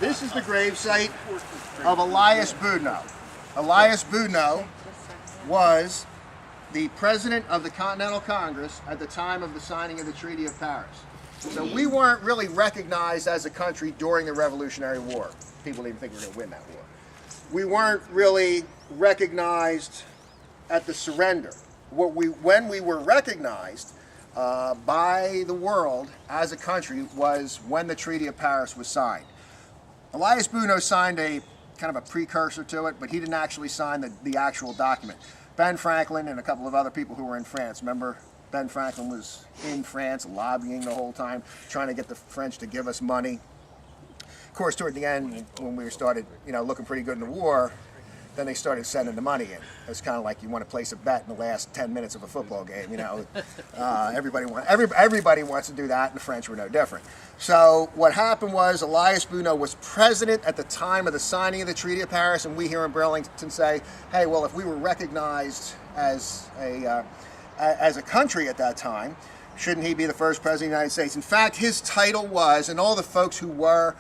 This is the gravesite of Elias Boudinot. Elias Boudinot was the president of the Continental Congress at the time of the signing of the Treaty of Paris. So we weren't really recognized as a country during the Revolutionary War. People didn't think we were going to win that war. We weren't really recognized at the surrender. When we were recognized by the world as a country was when the Treaty of Paris was signed. Elias Boudinot signed a kind of a precursor to it, but he didn't actually sign the actual document. Ben Franklin and a couple of other people who were in France. Remember, Ben Franklin was in France lobbying the whole time, trying to get the French to give us money. Of course, toward the end, when we started, looking pretty good in the war, then they started sending the money in. It's kind of like you want to place a bet in the last 10 minutes of a football game. Everybody wants to do that, and the French were no different. So what happened was Elias Boudinot was president at the time of the signing of the Treaty of Paris, and we here in Burlington say, hey, well, if we were recognized as a country at that time, shouldn't he be the first president of the United States? In fact, his title was, and all the folks who were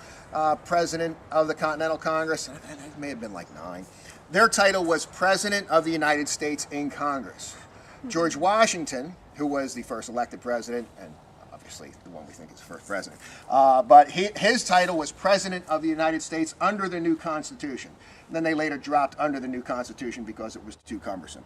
president of the Continental Congress, it may have been like 9, their title was President of the United States in Congress. George Washington, who was the first elected president, and obviously the one we think is the first president, but his title was President of the United States under the new Constitution. And then they later dropped under the new Constitution because it was too cumbersome.